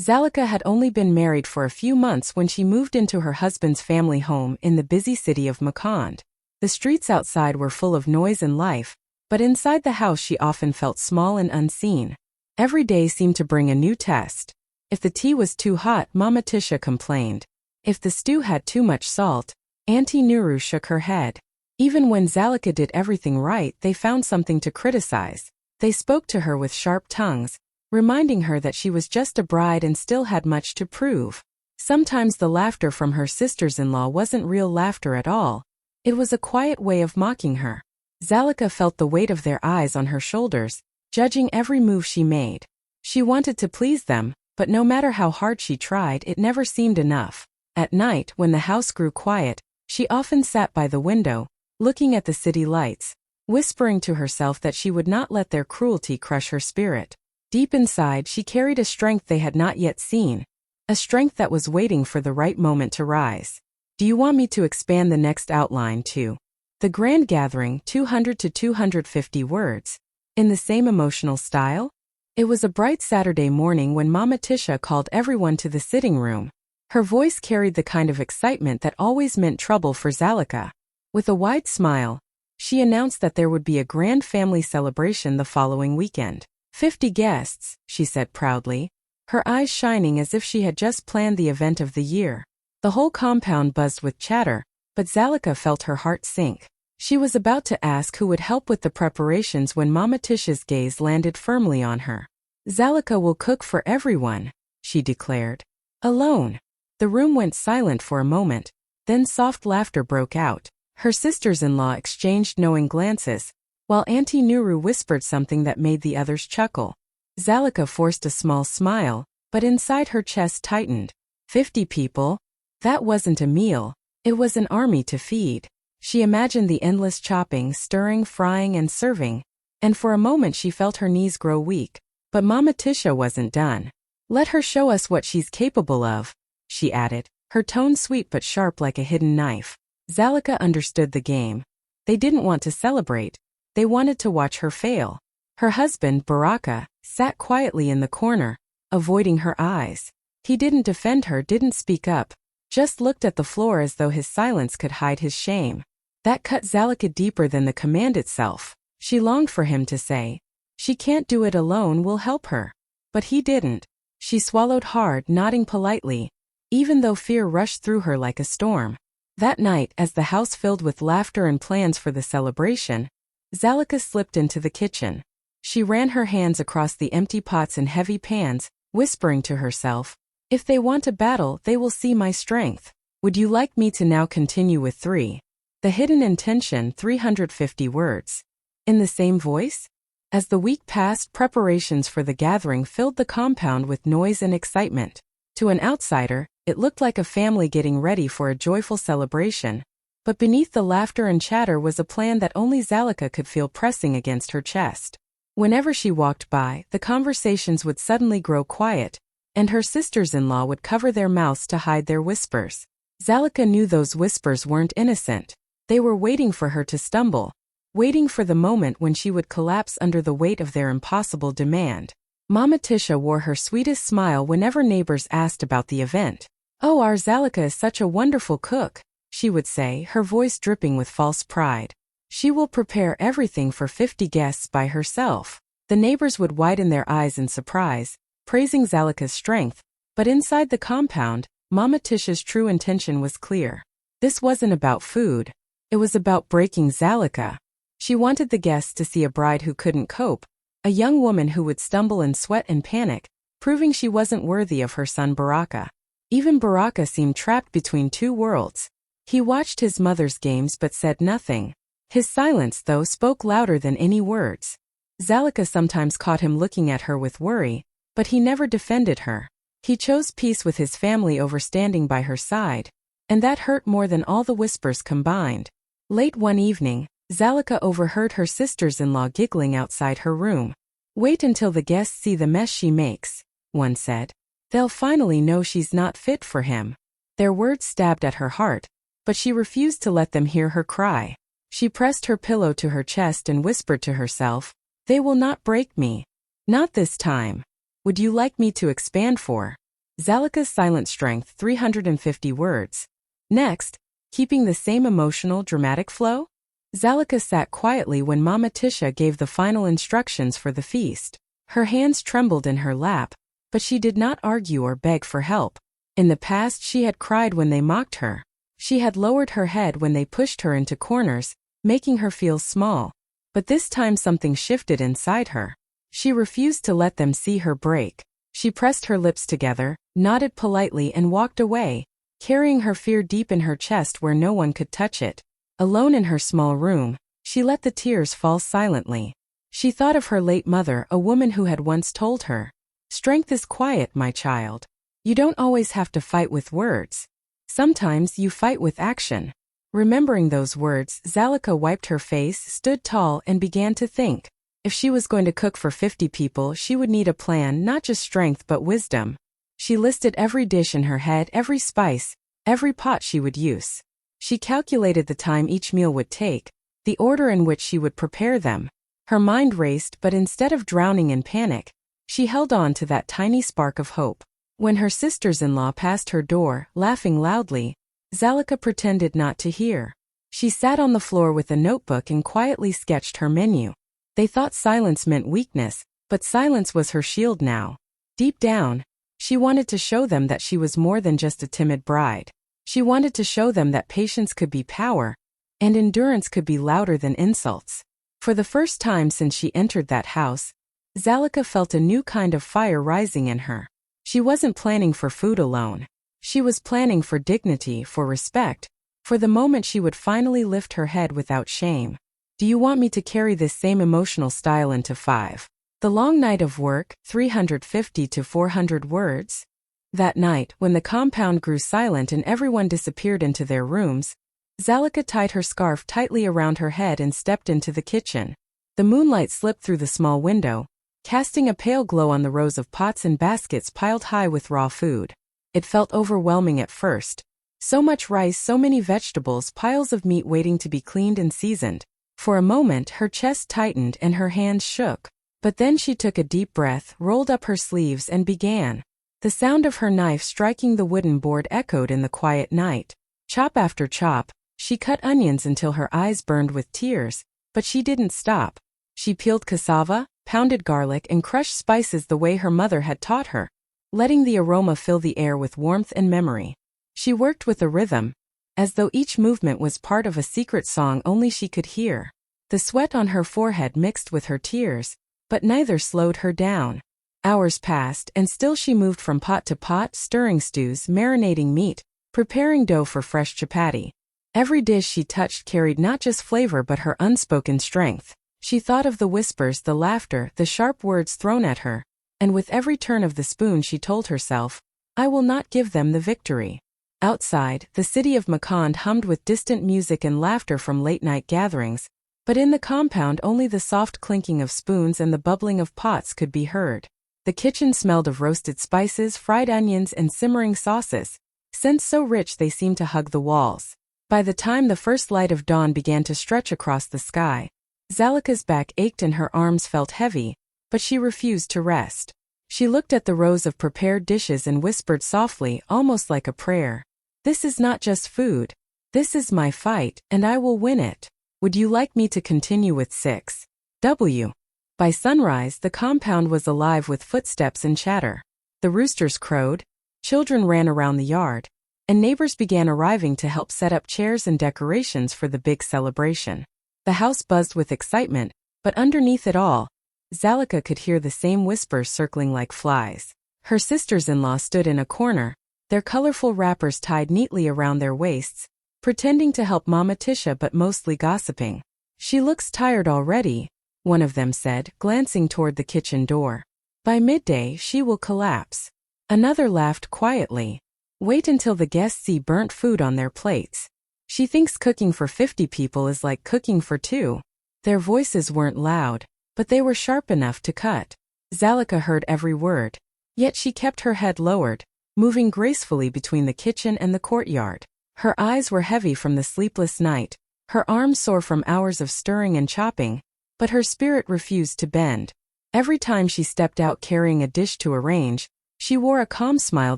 Zalika had only been married for a few months when she moved into her husband's family home in the busy city of Makand. The streets outside were full of noise and life, but inside the house she often felt small and unseen. Every day seemed to bring a new test. If the tea was too hot, Mama Tisha complained. If the stew had too much salt, Auntie Nuru shook her head. Even when Zalika did everything right, they found something to criticize. They spoke to her with sharp tongues, reminding her that she was just a bride and still had much to prove. Sometimes the laughter from her sisters-in-law wasn't real laughter at all. It was a quiet way of mocking her. Zalika felt the weight of their eyes on her shoulders, judging every move she made. She wanted to please them, but no matter how hard she tried, it never seemed enough. At night, when the house grew quiet, she often sat by the window, looking at the city lights, whispering to herself that she would not let their cruelty crush her spirit. Deep inside, she carried a strength they had not yet seen, a strength that was waiting for the right moment to rise. Do you want me to expand the next outline to the grand gathering, 200 to 250 words, in the same emotional style? It was a bright Saturday morning when Mama Tisha called everyone to the sitting room. Her voice carried the kind of excitement that always meant trouble for Zalika. With a wide smile, she announced that there would be a grand family celebration the following weekend. 50 guests, she said proudly, her eyes shining as if she had just planned the event of the year. The whole compound buzzed with chatter, but Zalika felt her heart sink. She was about to ask who would help with the preparations when Mama Tisha's gaze landed firmly on her. Zalika will cook for everyone, she declared. Alone. The room went silent for a moment, then soft laughter broke out. Her sisters-in-law exchanged knowing glances, while Auntie Nuru whispered something that made the others chuckle. Zalika forced a small smile, but inside her chest tightened. 50 people? That wasn't a meal, it was an army to feed. She imagined the endless chopping, stirring, frying, and serving, and for a moment she felt her knees grow weak. But Mama Tisha wasn't done. Let her show us what she's capable of, she added, her tone sweet but sharp like a hidden knife. Zalika understood the game. They didn't want to celebrate. They wanted to watch her fail. Her husband, Baraka, sat quietly in the corner, avoiding her eyes. He didn't defend her, didn't speak up, just looked at the floor as though his silence could hide his shame. That cut Zalika deeper than the command itself. She longed for him to say, "She can't do it alone, we'll help her." But he didn't. She swallowed hard, nodding politely, even though fear rushed through her like a storm. That night, as the house filled with laughter and plans for the celebration, Zalika slipped into the kitchen. She ran her hands across the empty pots and heavy pans, whispering to herself, "If they want a battle, they will see my strength." Would you like me to now continue with 3? The hidden intention, 350 words. In the same voice? As the week passed, preparations for the gathering filled the compound with noise and excitement. To an outsider, it looked like a family getting ready for a joyful celebration. But beneath the laughter and chatter was a plan that only Zalika could feel pressing against her chest. Whenever she walked by, the conversations would suddenly grow quiet, and her sisters-in-law would cover their mouths to hide their whispers. Zalika knew those whispers weren't innocent. They were waiting for her to stumble, waiting for the moment when she would collapse under the weight of their impossible demand. Mama Tisha wore her sweetest smile whenever neighbors asked about the event. "Oh, our Zalika is such a wonderful cook," she would say, her voice dripping with false pride. "She will prepare everything for 50 guests by herself." The neighbors would widen their eyes in surprise, praising Zalika's strength, but inside the compound, Mama Tisha's true intention was clear. This wasn't about food. It was about breaking Zalika. She wanted the guests to see a bride who couldn't cope, a young woman who would stumble and sweat and panic, proving she wasn't worthy of her son Baraka. Even Baraka seemed trapped between two worlds. He watched his mother's games but said nothing. His silence, though, spoke louder than any words. Zalika sometimes caught him looking at her with worry, but he never defended her. He chose peace with his family over standing by her side, and that hurt more than all the whispers combined. Late one evening, Zalika overheard her sisters-in-law giggling outside her room. "Wait until the guests see the mess she makes," one said. "They'll finally know she's not fit for him." Their words stabbed at her heart, but she refused to let them hear her cry. She pressed her pillow to her chest and whispered to herself, "They will not break me. Not this time. Would you like me to expand for Zalika's silent strength 350 words. Next, keeping the same emotional, dramatic flow? Zalika sat quietly when Mama Tisha gave the final instructions for the feast. Her hands trembled in her lap, but she did not argue or beg for help. In the past she had cried when they mocked her. She had lowered her head when they pushed her into corners, making her feel small. But this time something shifted inside her. She refused to let them see her break. She pressed her lips together, nodded politely and walked away, carrying her fear deep in her chest where no one could touch it. Alone in her small room, she let the tears fall silently. She thought of her late mother, a woman who had once told her, "Strength is quiet, my child. You don't always have to fight with words. Sometimes you fight with action." Remembering those words, Zalika wiped her face, stood tall, and began to think. If she was going to cook for 50 people, she would need a plan, not just strength but wisdom. She listed every dish in her head, every spice, every pot she would use. She calculated the time each meal would take, the order in which she would prepare them. Her mind raced, but instead of drowning in panic, she held on to that tiny spark of hope. When her sisters-in-law passed her door, laughing loudly, Zalika pretended not to hear. She sat on the floor with a notebook and quietly sketched her menu. They thought silence meant weakness, but silence was her shield now. Deep down, she wanted to show them that she was more than just a timid bride. She wanted to show them that patience could be power, and endurance could be louder than insults. For the first time since she entered that house, Zalika felt a new kind of fire rising in her. She wasn't planning for food alone. She was planning for dignity, for respect, for the moment she would finally lift her head without shame. Do you want me to carry this same emotional style into 5? The long night of work, 350 to 400 words? That night, when the compound grew silent and everyone disappeared into their rooms, Zalika tied her scarf tightly around her head and stepped into the kitchen. The moonlight slipped through the small window, casting a pale glow on the rows of pots and baskets piled high with raw food. It felt overwhelming at first. So much rice, so many vegetables, piles of meat waiting to be cleaned and seasoned. For a moment her chest tightened and her hands shook. But then she took a deep breath, rolled up her sleeves and began. The sound of her knife striking the wooden board echoed in the quiet night. Chop after chop, she cut onions until her eyes burned with tears, but she didn't stop. She peeled cassava, pounded garlic and crushed spices the way her mother had taught her, letting the aroma fill the air with warmth and memory. She worked with a rhythm, as though each movement was part of a secret song only she could hear. The sweat on her forehead mixed with her tears, but neither slowed her down. Hours passed, and still she moved from pot to pot, stirring stews, marinating meat, preparing dough for fresh chapati. Every dish she touched carried not just flavor but her unspoken strength. She thought of the whispers, the laughter, the sharp words thrown at her, and with every turn of the spoon she told herself, "I will not give them the victory." Outside, the city of Makand hummed with distant music and laughter from late-night gatherings, but in the compound only the soft clinking of spoons and the bubbling of pots could be heard. The kitchen smelled of roasted spices, fried onions, and simmering sauces, scents so rich they seemed to hug the walls. By the time the first light of dawn began to stretch across the sky, Zalika's back ached and her arms felt heavy, but she refused to rest. She looked at the rows of prepared dishes and whispered softly, almost like a prayer, "This is not just food. This is my fight, and I will win it. Would you like me to continue with 6W?" By sunrise, the compound was alive with footsteps and chatter. The roosters crowed, children ran around the yard, and neighbors began arriving to help set up chairs and decorations for the big celebration. The house buzzed with excitement, but underneath it all, Zalika could hear the same whispers circling like flies. Her sisters-in-law stood in a corner, their colorful wrappers tied neatly around their waists, pretending to help Mama Tisha but mostly gossiping. "She looks tired already," one of them said, glancing toward the kitchen door. "By midday she will collapse." Another laughed quietly. "Wait until the guests see burnt food on their plates. She thinks cooking for 50 people is like cooking for 2. Their voices weren't loud, but they were sharp enough to cut. Zalika heard every word, yet she kept her head lowered, moving gracefully between the kitchen and the courtyard. Her eyes were heavy from the sleepless night, her arms sore from hours of stirring and chopping, but her spirit refused to bend. Every time she stepped out carrying a dish to arrange, She wore a calm smile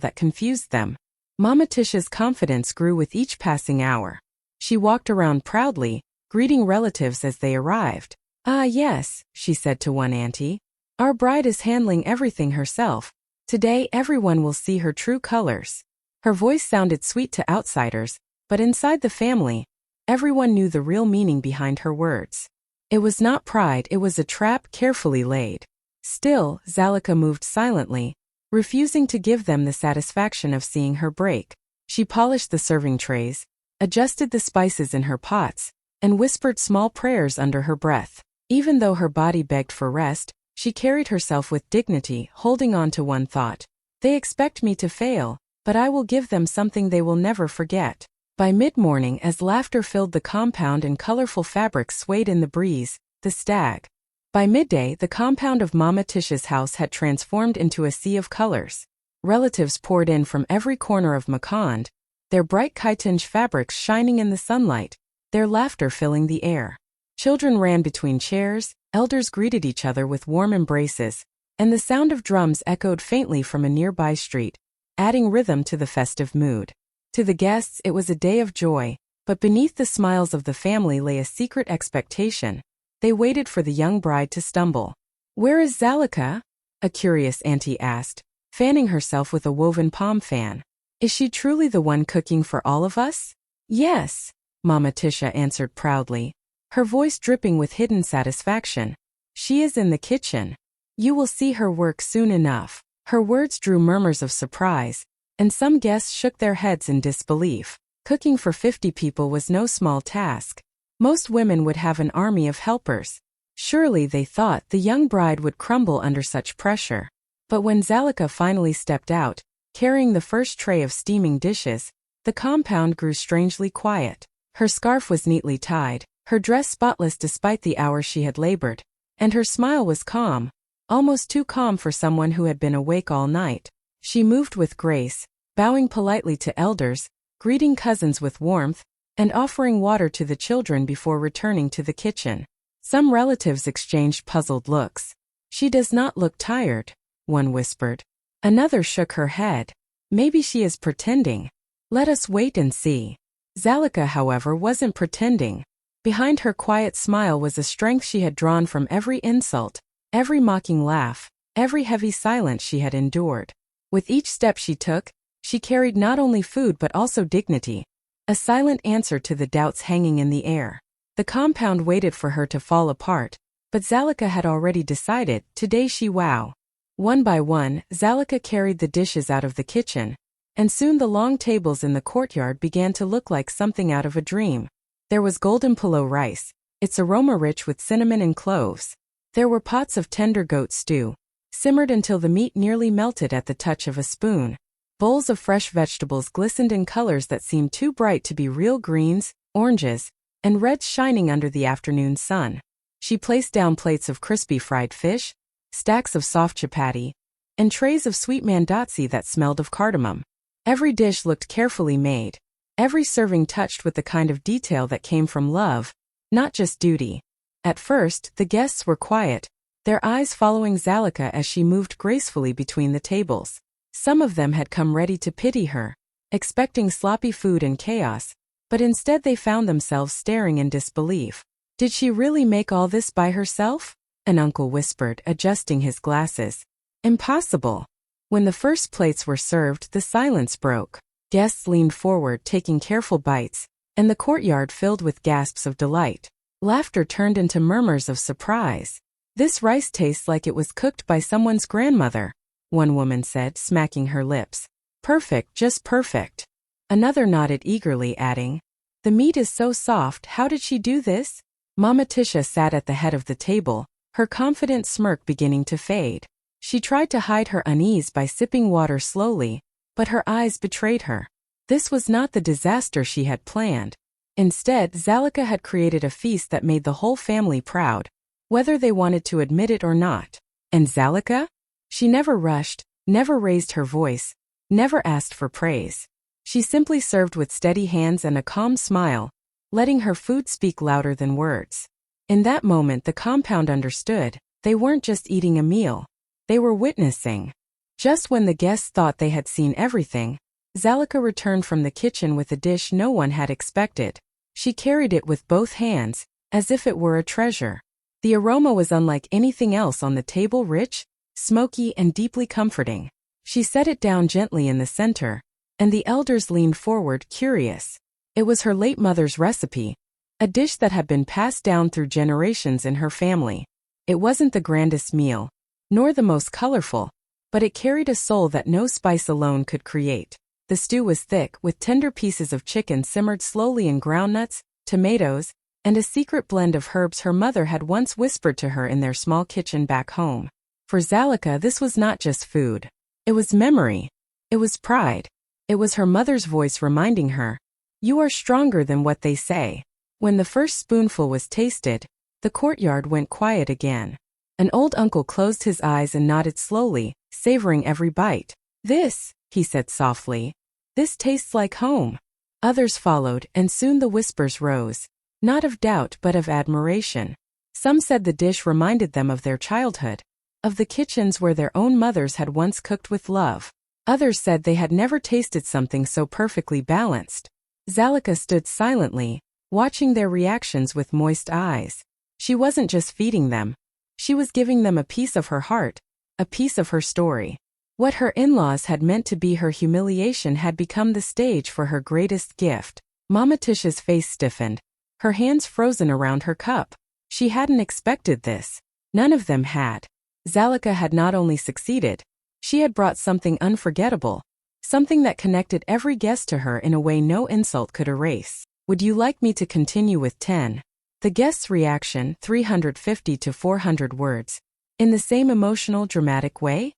that confused them. Mama Tisha's confidence grew with each passing hour. She walked around proudly, greeting relatives as they arrived. "Ah yes," she said to one auntie. "Our bride is handling everything herself. Today everyone will see her true colors." Her voice sounded sweet to outsiders, but inside the family, everyone knew the real meaning behind her words. It was not pride, it was a trap carefully laid. Still, Zalika moved silently, refusing to give them the satisfaction of seeing her break. She polished the serving trays, adjusted the spices in her pots, and whispered small prayers under her breath. Even though her body begged for rest, she carried herself with dignity, holding on to one thought. "They expect me to fail, but I will give them something they will never forget." By mid-morning, as laughter filled the compound and colorful fabrics swayed in the breeze, the stag. By midday, the compound of Mama Tisha's house had transformed into a sea of colors. Relatives poured in from every corner of Makand, their bright chitinge fabrics shining in the sunlight, their laughter filling the air. Children ran between chairs, elders greeted each other with warm embraces, and the sound of drums echoed faintly from a nearby street, adding rhythm to the festive mood. To the guests, it was a day of joy, but beneath the smiles of the family lay a secret expectation. They waited for the young bride to stumble. "Where is Zalika?" a curious auntie asked, fanning herself with a woven palm fan. "Is she truly the one cooking for all of us?" "Yes," Mama Tisha answered proudly, her voice dripping with hidden satisfaction. "She is in the kitchen. You will see her work soon enough." Her words drew murmurs of surprise, and some guests shook their heads in disbelief. Cooking for 50 people was no small task. Most women would have an army of helpers. Surely, they thought, the young bride would crumble under such pressure. But when Zalika finally stepped out, carrying the first tray of steaming dishes, the compound grew strangely quiet. Her scarf was neatly tied, her dress spotless despite the hours she had labored, and her smile was calm, almost too calm for someone who had been awake all night. She moved with grace, bowing politely to elders, greeting cousins with warmth, and offering water to the children before returning to the kitchen. Some relatives exchanged puzzled looks. "She does not look tired," one whispered. Another shook her head. "Maybe she is pretending. Let us wait and see." Zalika, however, wasn't pretending. Behind her quiet smile was a strength she had drawn from every insult, every mocking laugh, every heavy silence she had endured. With each step she took, she carried not only food but also dignity, a silent answer to the doubts hanging in the air. The compound waited for her to fall apart, but Zalika had already decided, today she wow. One by one, Zalika carried the dishes out of the kitchen, and soon the long tables in the courtyard began to look like something out of a dream. There was golden pulao rice, its aroma rich with cinnamon and cloves. There were pots of tender goat stew, simmered until the meat nearly melted at the touch of a spoon. Bowls of fresh vegetables glistened in colors that seemed too bright to be real, greens, oranges, and reds shining under the afternoon sun. She placed down plates of crispy fried fish, stacks of soft chapati, and trays of sweet mandatsi that smelled of cardamom. Every dish looked carefully made, every serving touched with the kind of detail that came from love, not just duty. At first, the guests were quiet, their eyes following Zalika as she moved gracefully between the tables. Some of them had come ready to pity her, expecting sloppy food and chaos, but instead they found themselves staring in disbelief. "Did she really make all this by herself?" an uncle whispered, adjusting his glasses. "Impossible." When the first plates were served, the silence broke. Guests leaned forward, taking careful bites, and the courtyard filled with gasps of delight. Laughter turned into murmurs of surprise. "This rice tastes like it was cooked by someone's grandmother," one woman said, smacking her lips. "Perfect, just perfect." Another nodded eagerly, adding, "The meat is so soft, how did she do this?" Mama Tisha sat at the head of the table, her confident smirk beginning to fade. She tried to hide her unease by sipping water slowly, but her eyes betrayed her. This was not the disaster she had planned. Instead, Zalika had created a feast that made the whole family proud, whether they wanted to admit it or not. And Zalika? She never rushed, never raised her voice, never asked for praise. She simply served with steady hands and a calm smile, letting her food speak louder than words. In that moment, the compound understood. They weren't just eating a meal. They were witnessing Just when the guests thought they had seen everything, Zalika returned from the kitchen with a dish no one had expected. She carried it with both hands, as if it were a treasure. The aroma was unlike anything else on the table, rich, smoky, and deeply comforting. She set it down gently in the center, and the elders leaned forward, curious. It was her late mother's recipe, a dish that had been passed down through generations in her family. It wasn't the grandest meal, nor the most colorful, but it carried a soul that no spice alone could create. The stew was thick, with tender pieces of chicken simmered slowly in groundnuts, tomatoes, and a secret blend of herbs her mother had once whispered to her in their small kitchen back home. For Zalika, this was not just food. It was memory. It was pride. It was her mother's voice reminding her, "You are stronger than what they say." When the first spoonful was tasted, the courtyard went quiet again. An old uncle closed his eyes and nodded slowly, savoring every bite. "This," he said softly, "this tastes like home." Others followed, and soon the whispers rose, not of doubt but of admiration. Some said the dish reminded them of their childhood, of the kitchens where their own mothers had once cooked with love. Others said they had never tasted something so perfectly balanced. Zalika stood silently, watching their reactions with moist eyes. She wasn't just feeding them. She was giving them a piece of her heart, a piece of her story. What her in-laws had meant to be her humiliation had become the stage for her greatest gift. Mama Tisha's face stiffened, her hands frozen around her cup. She hadn't expected this. None of them had. Zalika had not only succeeded, she had brought something unforgettable, something that connected every guest to her in a way no insult could erase. "Would you like me to continue with 10? The guest's reaction, 350 to 400 words. In the same emotional, dramatic way?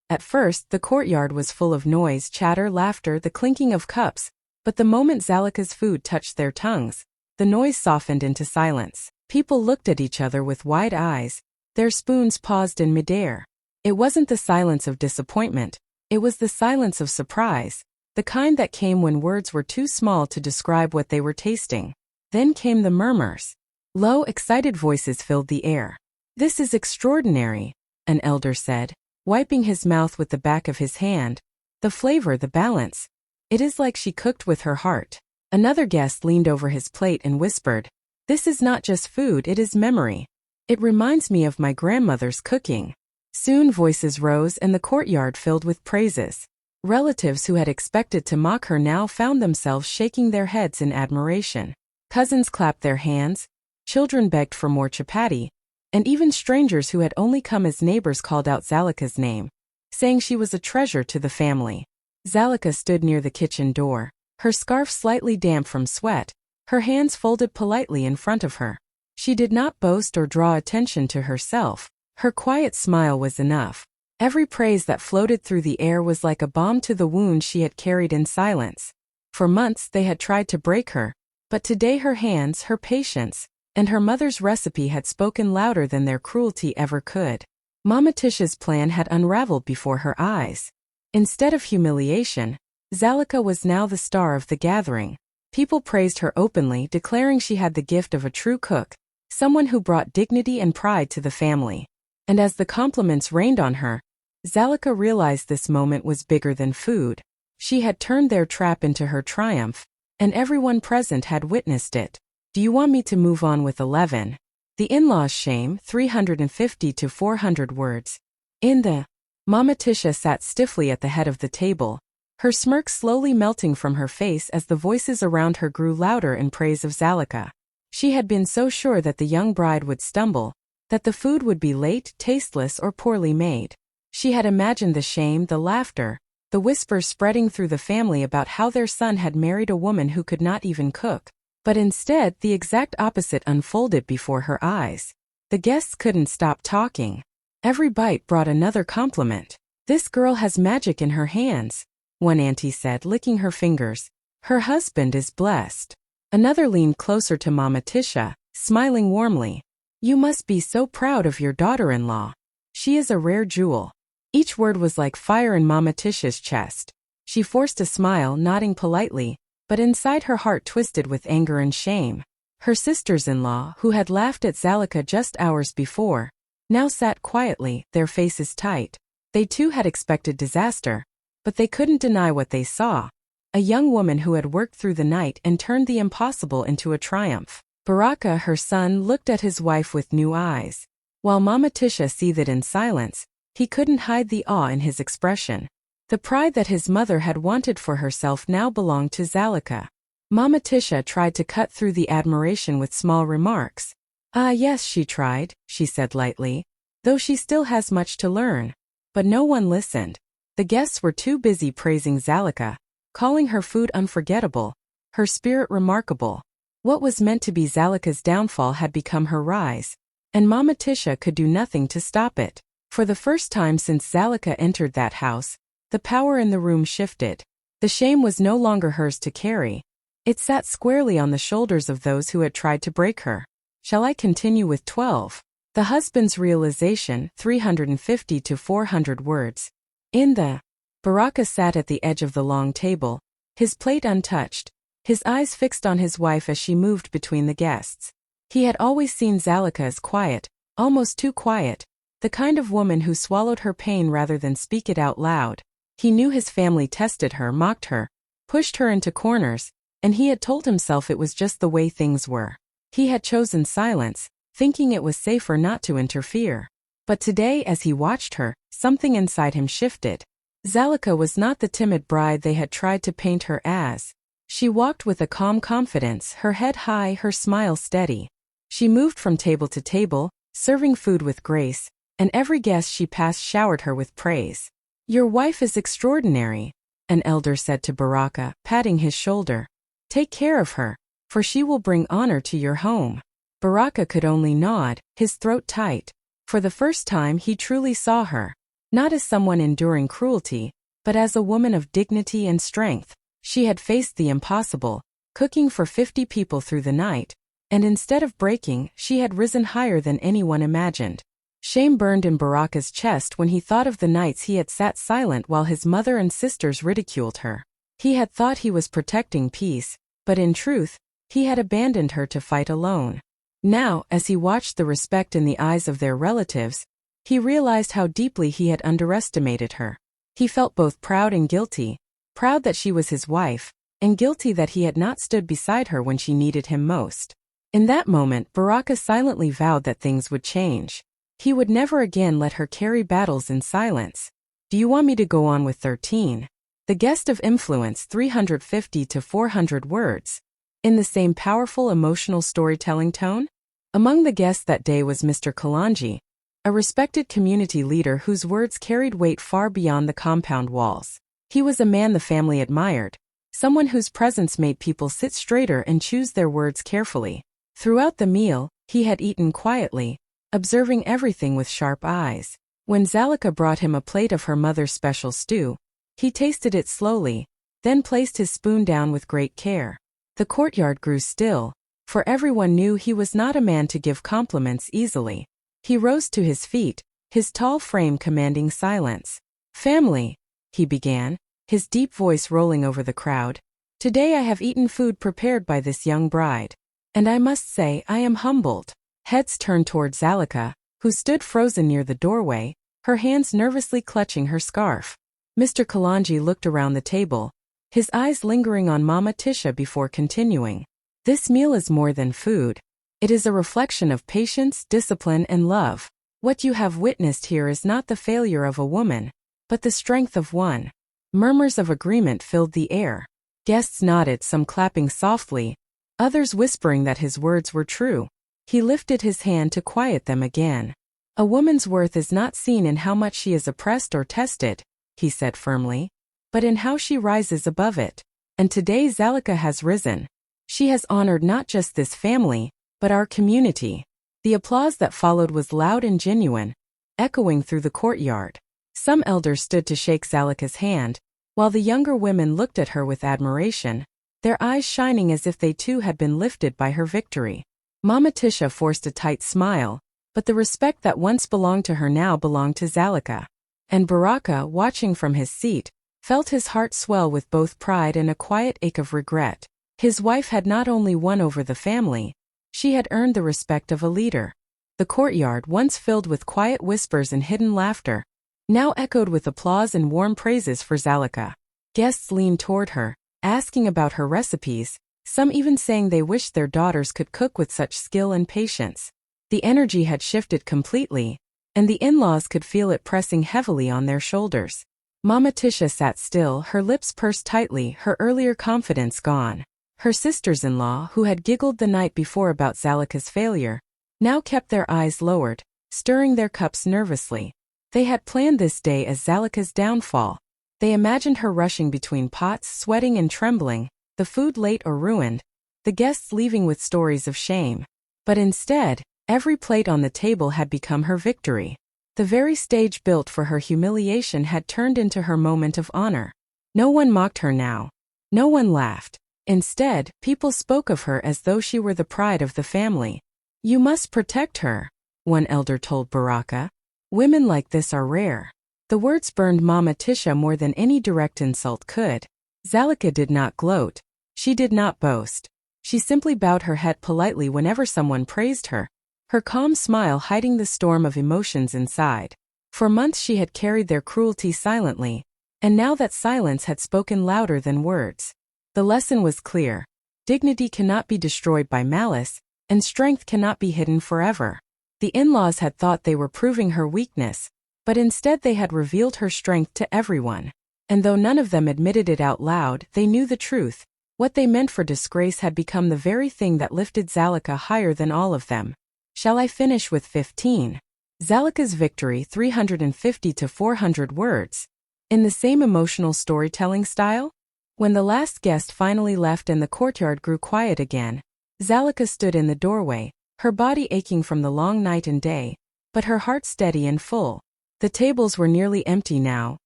At first, the courtyard was full of noise, chatter, laughter, the clinking of cups, but the moment Zalika's food touched their tongues, the noise softened into silence. People looked at each other with wide eyes, their spoons paused in midair. It wasn't the silence of disappointment, it was the silence of surprise, the kind that came when words were too small to describe what they were tasting. Then came the murmurs. Low, excited voices filled the air. "This is extraordinary," an elder said, wiping his mouth with the back of his hand. "The flavor, the balance. It is like she cooked with her heart." Another guest leaned over his plate and whispered, "This is not just food, it is memory. It reminds me of my grandmother's cooking." Soon voices rose and the courtyard filled with praises. Relatives who had expected to mock her now found themselves shaking their heads in admiration. Cousins clapped their hands, children begged for more chapati, and even strangers who had only come as neighbors called out Zalika's name, saying she was a treasure to the family. Zalika stood near the kitchen door, her scarf slightly damp from sweat, her hands folded politely in front of her. She did not boast or draw attention to herself. Her quiet smile was enough. Every praise that floated through the air was like a balm to the wound she had carried in silence. For months they had tried to break her, but today her hands, her patience, and her mother's recipe had spoken louder than their cruelty ever could. Mama Tisha's plan had unraveled before her eyes. Instead of humiliation, Zalika was now the star of the gathering. People praised her openly, declaring she had the gift of a true cook, someone who brought dignity and pride to the family. And as the compliments rained on her, Zalika realized this moment was bigger than food. She had turned their trap into her triumph, and everyone present had witnessed it. "Do you want me to move on with 11? The in-laws' shame, 350 to 400 words. Mama Tisha sat stiffly at the head of the table, her smirk slowly melting from her face as the voices around her grew louder in praise of Zalika. She had been so sure that the young bride would stumble, that the food would be late, tasteless, or poorly made. She had imagined the shame, the laughter, the whispers spreading through the family about how their son had married a woman who could not even cook. But instead, the exact opposite unfolded before her eyes. The guests couldn't stop talking. Every bite brought another compliment. "This girl has magic in her hands," one auntie said, licking her fingers. "Her husband is blessed." Another leaned closer to Mama Tisha, smiling warmly. "You must be so proud of your daughter-in-law. She is a rare jewel." Each word was like fire in Mama Tisha's chest. She forced a smile, nodding politely, but inside her heart twisted with anger and shame. Her sisters-in-law, who had laughed at Zalika just hours before, now sat quietly, their faces tight. They too had expected disaster, but they couldn't deny what they saw. A young woman who had worked through the night and turned the impossible into a triumph. Baraka, her son, looked at his wife with new eyes. While Mama Tisha seethed in silence, he couldn't hide the awe in his expression. The pride that his mother had wanted for herself now belonged to Zalika. Mama Tisha tried to cut through the admiration with small remarks. "Ah yes, she tried," she said lightly, "though she still has much to learn." But no one listened. The guests were too busy praising Zalika, calling her food unforgettable, her spirit remarkable. What was meant to be Zalika's downfall had become her rise, and Mama Tisha could do nothing to stop it. For the first time since Zalika entered that house, the power in the room shifted. The shame was no longer hers to carry. It sat squarely on the shoulders of those who had tried to break her. Shall I continue with 12? The husband's realization, 350 to 400 words. In the Baraka sat at the edge of the long table, his plate untouched, his eyes fixed on his wife as she moved between the guests. He had always seen Zalika as quiet, almost too quiet, the kind of woman who swallowed her pain rather than speak it out loud. He knew his family tested her, mocked her, pushed her into corners, and he had told himself it was just the way things were. He had chosen silence, thinking it was safer not to interfere. But today, as he watched her, something inside him shifted. Zalika was not the timid bride they had tried to paint her as. She walked with a calm confidence, her head high, her smile steady. She moved from table to table, serving food with grace, and every guest she passed showered her with praise. "Your wife is extraordinary," an elder said to Baraka, patting his shoulder. "Take care of her, for she will bring honor to your home." Baraka could only nod, his throat tight. For the first time he truly saw her, not as someone enduring cruelty, but as a woman of dignity and strength. She had faced the impossible, cooking for 50 people through the night, and instead of breaking, she had risen higher than anyone imagined. Shame burned in Baraka's chest when he thought of the nights he had sat silent while his mother and sisters ridiculed her. He had thought he was protecting peace, but in truth, he had abandoned her to fight alone. Now, as he watched the respect in the eyes of their relatives, he realized how deeply he had underestimated her. He felt both proud and guilty, proud that she was his wife, and guilty that he had not stood beside her when she needed him most. In that moment, Baraka silently vowed that things would change. He would never again let her carry battles in silence. "Do you want me to go on with 13? The guest of influence, 350 to 400 words. In the same powerful emotional storytelling tone? Among the guests that day was Mr. Kalanji, a respected community leader whose words carried weight far beyond the compound walls. He was a man the family admired, someone whose presence made people sit straighter and choose their words carefully. Throughout the meal, he had eaten quietly, observing everything with sharp eyes. When Zalika brought him a plate of her mother's special stew, he tasted it slowly, then placed his spoon down with great care. The courtyard grew still, for everyone knew he was not a man to give compliments easily. He rose to his feet, his tall frame commanding silence. "Family," he began, his deep voice rolling over the crowd. "Today I have eaten food prepared by this young bride, and I must say I am humbled." Heads turned toward Zalika, who stood frozen near the doorway, her hands nervously clutching her scarf. Mr. Kalanji looked around the table, his eyes lingering on Mama Tisha before continuing. "This meal is more than food. It is a reflection of patience, discipline, and love. What you have witnessed here is not the failure of a woman, but the strength of one." Murmurs of agreement filled the air. Guests nodded, some clapping softly, others whispering that his words were true. He lifted his hand to quiet them again. "A woman's worth is not seen in how much she is oppressed or tested," he said firmly, "but in how she rises above it. And today Zalika has risen. She has honored not just this family, but our community." The applause that followed was loud and genuine, echoing through the courtyard. Some elders stood to shake Zalika's hand, while the younger women looked at her with admiration, their eyes shining as if they too had been lifted by her victory. Mama Tisha forced a tight smile, but the respect that once belonged to her now belonged to Zalika. And Baraka, watching from his seat, felt his heart swell with both pride and a quiet ache of regret. His wife had not only won over the family, she had earned the respect of a leader. The courtyard, once filled with quiet whispers and hidden laughter, now echoed with applause and warm praises for Zalica. Guests leaned toward her, asking about her recipes, some even saying they wished their daughters could cook with such skill and patience. The energy had shifted completely, and the in-laws could feel it pressing heavily on their shoulders. Mama Tisha sat still, her lips pursed tightly, her earlier confidence gone. Her sisters-in-law, who had giggled the night before about Zalica's failure, now kept their eyes lowered, stirring their cups nervously. They had planned this day as Zalica's downfall. They imagined her rushing between pots, sweating and trembling, the food late or ruined, the guests leaving with stories of shame. But instead, every plate on the table had become her victory. The very stage built for her humiliation had turned into her moment of honor. No one mocked her now. No one laughed. Instead, people spoke of her as though she were the pride of the family. "You must protect her," one elder told Baraka. "Women like this are rare." The words burned Mama Tisha more than any direct insult could. Zalica did not gloat. She did not boast. She simply bowed her head politely whenever someone praised her, her calm smile hiding the storm of emotions inside. For months she had carried their cruelty silently, and now that silence had spoken louder than words. The lesson was clear. Dignity cannot be destroyed by malice, and strength cannot be hidden forever. The in-laws had thought they were proving her weakness, but instead they had revealed her strength to everyone. And though none of them admitted it out loud, they knew the truth. What they meant for disgrace had become the very thing that lifted Zalica higher than all of them. Shall I finish with 15? Zalica's victory, 350 to 400 words. In the same emotional storytelling style? When the last guest finally left and the courtyard grew quiet again, Zalica stood in the doorway, her body aching from the long night and day, but her heart steady and full. The tables were nearly empty now,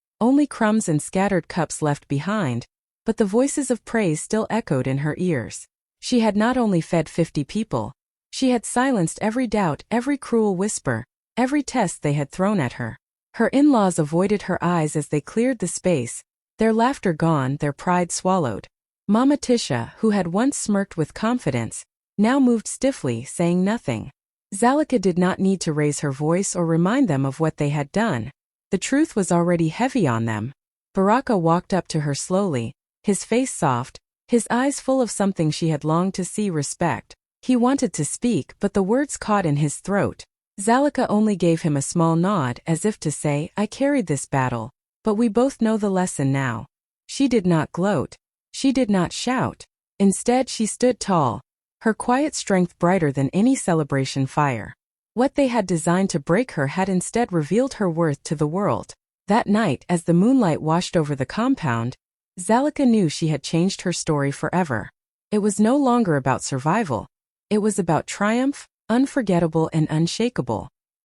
only crumbs and scattered cups left behind, but the voices of praise still echoed in her ears. She had not only fed 50 people, she had silenced every doubt, every cruel whisper, every test they had thrown at her. Her in-laws avoided her eyes as they cleared the space, their laughter gone, their pride swallowed. Mama Tisha, who had once smirked with confidence, now moved stiffly, saying nothing. Zalica did not need to raise her voice or remind them of what they had done. The truth was already heavy on them. Baraka walked up to her slowly, his face soft, his eyes full of something she had longed to see: respect. He wanted to speak, but the words caught in his throat. Zalica only gave him a small nod, as if to say, "I carried this battle, but we both know the lesson now." She did not gloat. She did not shout. Instead, she stood tall, her quiet strength brighter than any celebration fire. What they had designed to break her had instead revealed her worth to the world. That night, as the moonlight washed over the compound, Zalica knew she had changed her story forever. It was no longer about survival. It was about triumph, unforgettable and unshakable.